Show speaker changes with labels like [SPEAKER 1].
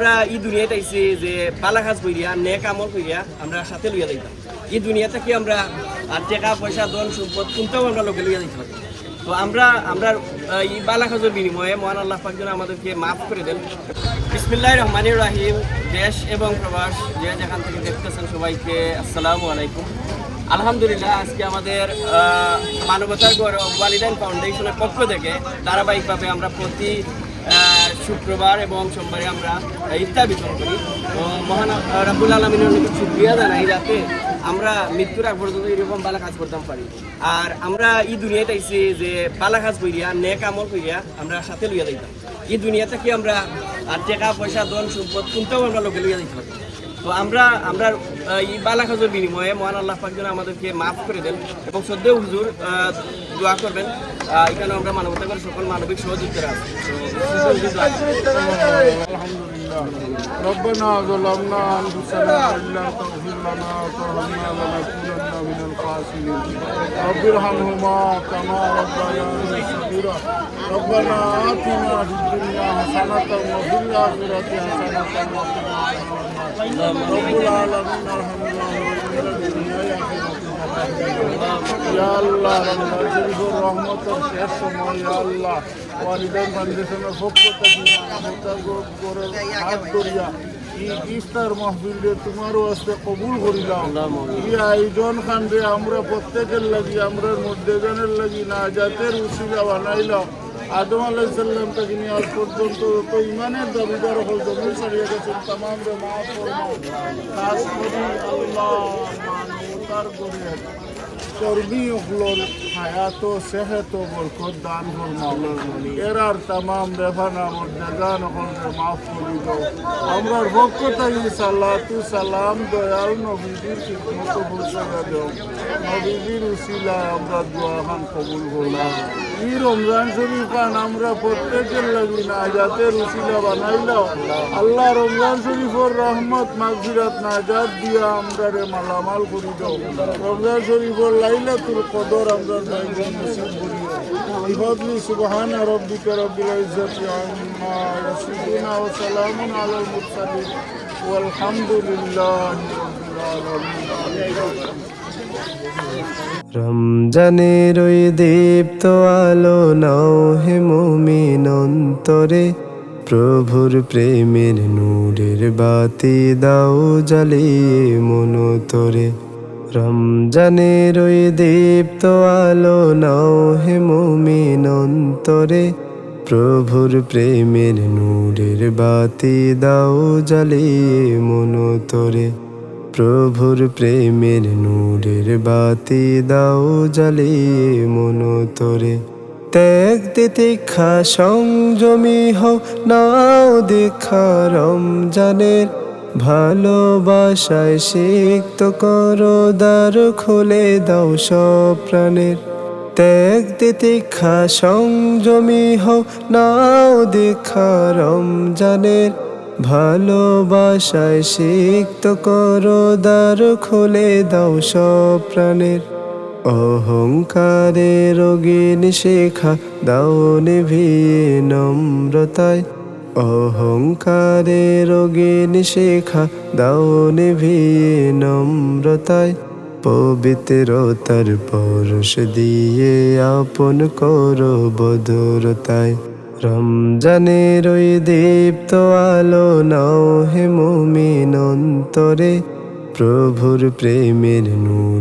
[SPEAKER 1] আমরা এই দুনিয়াতে আইছি যে পালা কাজ করিয়া নেক আমল করিয়া আমরা সাথে লইয়া যাইতাম। এই দুনিয়া থেকে আমরা টাকা পয়সা ধন সম্পদ কোনটাও আমরা লোকে লইয়া যাইতে পারি। তো আমরা এই বালা কাজের বিনিময়ে মহান আল্লাহ পাক যেন আমাদেরকে মাফ করে দেন। বিসমিল্লাহির রহমানির রহিম। দেশ এবং প্রবাস যে যেখান থেকে দেখতেছেন সবাইকে আসসালামু আলাইকুম। আলহামদুলিল্লাহ, আজকে আমাদের মানবতার গৌরব ওয়ালিদাইন ফাউন্ডেশনের পক্ষ থেকে ধারাবাহিকভাবে আমরা প্রতি শুক্রবার এবং সোমবারে আমরা ইফতার বিতরণ করি। তো মহান রাব্বুল আলামিনের নিকট শুকরিয়া জানাই যাতে আমরা মৃত্যুর আগ পর্যন্ত এরকম ভালো কাজ করতাম পারি। আর আমরা এই দুনিয়াতে আইছি যে ভালো কাজ করিয়া নেক আমল করিয়া আমরা সাথে লইয়া যাইতাম। এই দুনিয়া থেকে আমরা টাকা পয়সা ধন সম্পদ কোনটাও আমরা লোকে লইয়া যাইতে পারি। তো আমরা এই বালা কাজের বিনিময়ে মহান আল্লাহ পাক যেন আমাদেরকে মাফ করে দেন এবং শ্রদ্ধেয় হুজুর দোয়া করবেন। এখানে আমরা মানবতা করে সকল মানবিক সহযোগিতা আছে।
[SPEAKER 2] ربنا ظلمنا أنفسنا وإن لم تغفر لنا وترحمنا لنكونن من الخاسرين رب ارحمهما كما ربياني صغيرا ربنا آتنا في الدنيا حسنة وفي الآخرة حسنة وقنا عذاب النار رب العالمين ارحمنا من الدنيا يا الله রমজান রহমতের শেষ সময় ইয়া আল্লাহ ওয়ালিদাইন ফাউন্ডেশনের পক্ষ থেকে মানবতার করে হাত ধরিয়া ইফতার মাহফিলে তোমার ওয়াস্তে কবুল করিলাম। এই আয়োজন খান্ডে আমরা প্রত্যেকের লাগি আমরার মধ্যে জনের লাগি না জাতের উসিলা বানাইলাম। আদম আলাইহিস সালাম থেকে নিয়ে আজ পর্যন্ত তো ইমানের দাবিদার হল জমির ছাড়িয়ে গেছেন তামাম রে মাফ ফরমাও। খাস করে আল্লাহ মানবতার করে চর্বি হলর হায়াত সেহত বরকত দান ফরমাও। এরার তামাম বেফানা মর্যাদান হলরে মাফ করি দাও। আমরার পক্ষ থেকে সালাতু সালাম দয়াল নবীজির খিদমত পৌঁছাইয়া দাও। নবীজির উসিলায় আমরা দোয়া খান কবুল করলাম। এই রমজান শরীফ খান আমরা প্রত্যেকের লাগি না জাতের উসিলা বানাইলাম। আল্লাহ রমজান শরীফের রহমত মাগফিরাত নাজাত দিয়া আমরা রে মালামাল করি দাও। রমজান শরীফের লাইলাতুল কদর আমরা নসিব করিও। বিফadli সুবহান রাব্বিকা রাব্বিল ইজ্জাতি আম্মা ইয়াসিফুন ওয়া সালামুন আলাল মুরসালিন ওয়াল হামদুলিল্লাহি রাব্বিল আলামিন।
[SPEAKER 3] রমজানের ওই দীপ্ত আলো নাও হে মুমিন অন্তরে, প্রভুর প্রেমের নূরের বাতি দাও জ্বালিয়ে মন তোরে। রমজানের ওই দীপ্ত আলো নাও হে মুমিন অন্তরে, প্রভুর প্রেমের নূরের বাতি দাও জ্বালিয়ে মন তোরে। প্রভুর প্রেমের নূরের বাতি দাও জ্বালিয়ে মন তোরে। ত্যাগ তিতিক্ষা সংযমী হও নাও দীক্ষা রমজানের, ভালোবাসায় সিক্ত করো দ্বার খুলে দাও সব প্রাণের। ত্যাগ তিতিক্ষা সংযমী হও নাও দীক্ষা রমজানের, ভালোবাসায় সিক্ত করো দ্বার খুলে দাও সব প্রাণের। অহংকারে রোগিনী শিখা দাও নিভিয়ে নম্রতায়, অহংকারে রোগিনী শিখা দাও নিভিয়ে নম্রতায়। পবিত্রতার পরশ দিয়ে আপন করো বদরতায়। রমজানের ওই দীপ্ত আলো নাও হে মুমিন অন্তরে, প্রভুর প্রেমের নূর